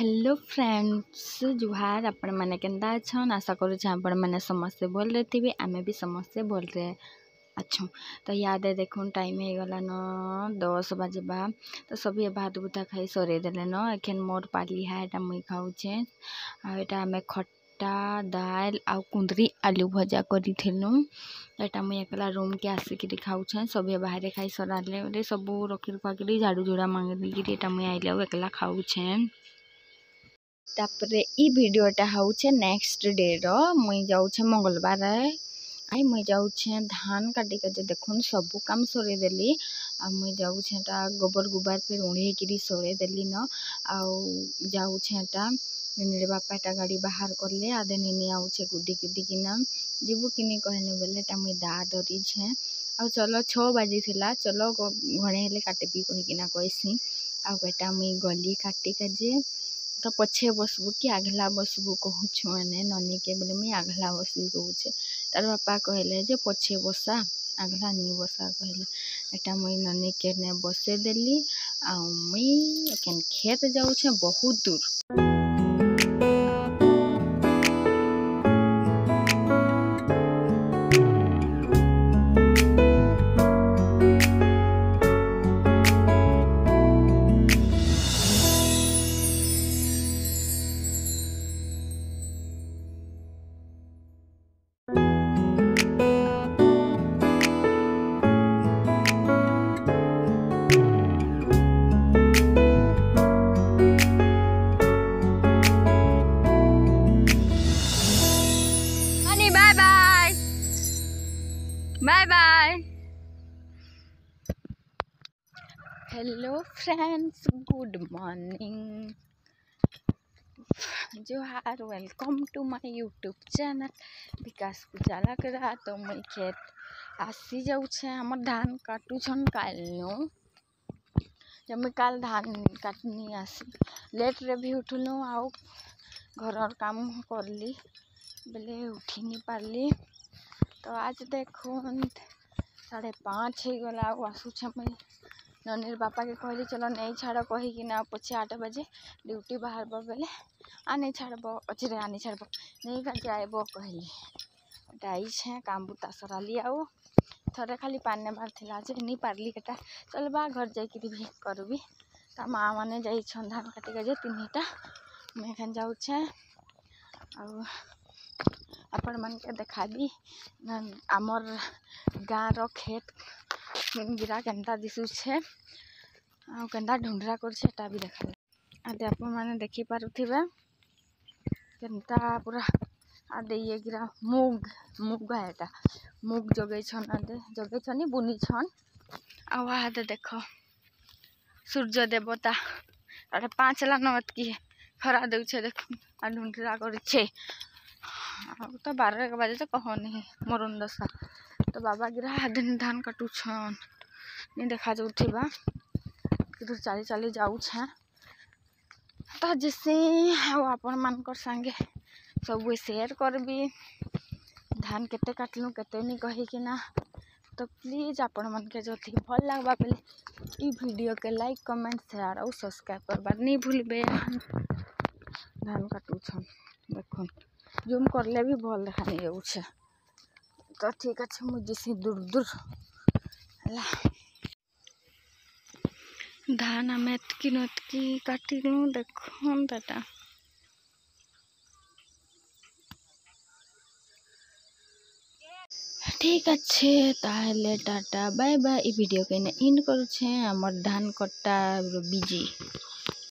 Hello friends जुहार आपण मैंने केंदा अच्छन आशा करूँ आपण मैंने समस्ते भल रे थे आमे भी समस्ते भल रे अच्छु। तो याद है देखो टाइम हो गला न 10 बजबा तो सभी भात भूता खाई सरे देले न एखन मोर पाली है एटा मुई खाऊचे आटा आमे खट्टा दाल आउ कुंदरी आलू भजा करी थिलु एटा मुई एकला रूम के आसिक खाऊचे सभी बाहर खाई सराले सब रखी रुखाकरी झाड़ू झुड़ा मांगी एटा मुई आइले एकला खाऊचे। तापरे ई वीडियोटा होउछे नेक्स्ट डे रो मुई जाउछे मंगलवार आई मुई जाउछे धान काटी के जे देखुन सब काम सरे देली आ मुई जाउछे ता गोबर गुबार फिर उड़े किरी सरे देली न आउ जाउछे ता निरे बापा टा गाड़ी बाहर करले आदे निनी आउछे गुडी गुडी किना जीवु किनी कहने बेले ता मुई दा धरी छे आ चलो 6 बजे थिला चलो घणे हेले काटेबी कहि किना कहसी आ बेटा मुई गली काटी के जे तो पछे बसबू कि आगला बसबू कहूँ मैंने ननी के बोले मुई आगला बसबी कहूचे तार बापा कहले जे पछे बसा आगला नहीं बसा कहले एटा मुई ननी के ने बसे देली आ मुई एखन खेत जाऊछे बहुत दूर। Bye bye. Hello friends good morning जोहार welcome to my YouTube channel Vikas पूजाला करा। तो मुई खेत आसी जाऊे हमर धान काटू छन कालनु जब मुई काल धान काटनी आसी लेट रे भी उठलु आउ घर काम करली बेले उठी नहीं पारली। तो आज देखो 5:30 हो गला आसूचे मुई ननीर बापा के कहली चलो नहीं छाड़ कही कि ना पछे 8 बजे ड्यूटी बाहर बेले आ नहीं छाड़ब अच्छे आ नहीं छाड़ब नहीं का जाएब कहली डाई छे काम बुता सराली आउ थरे खाली पानी मार थिला जे नहीं पारली एटा चल बा घर जाइकरी भी करबी ता माँ माने जाई छन धान काटे के जे तीनटा मैं एखन जाउछे आउ आपण मन के देखाबी आमर गाँव रो खेत गिरा केन्ता दिशुछे आ केन्ता ढुंढरा करछे भी देखाबी आदे आपण माने देखि पारुथिबे केन्ता पूरा आदे ये गिरा मुग मुग एटा मुग जगै छन आदे जगै छनी बुनी छन आ आदे देखो सूर्य देवता अरे 5 ला नवत की खरा देउछे देख आ ढुंढरा करछे तो 12 बजे तो कहो नहीं मरुन दशा। तो बाबा गिरा दिन धान काटू छन नहीं देखा जाऊा कि चाली चाली जाऊे तो जैसे आपण मानकर संगे सब शेयर करबी धान केते काटलु केते नहीं कही कि ना। तो प्लीज आपण मन के जो भल लगवा बेले ई वीडियो के लाइक कमेंट शेयर और सब्सक्राइब करबार नहीं भूलबे। धान काटू छन देखो जूम करले भी भल देखा नहीं जाऊे तो ठीक अच्छे मुझे से दूर दूर धान आम एतकी नतकी काटी देखो दादा ठीक अच्छे ताहले टाटा बाय बाय। वीडियो के इन करुछे हमर धान कट्टा बिजी।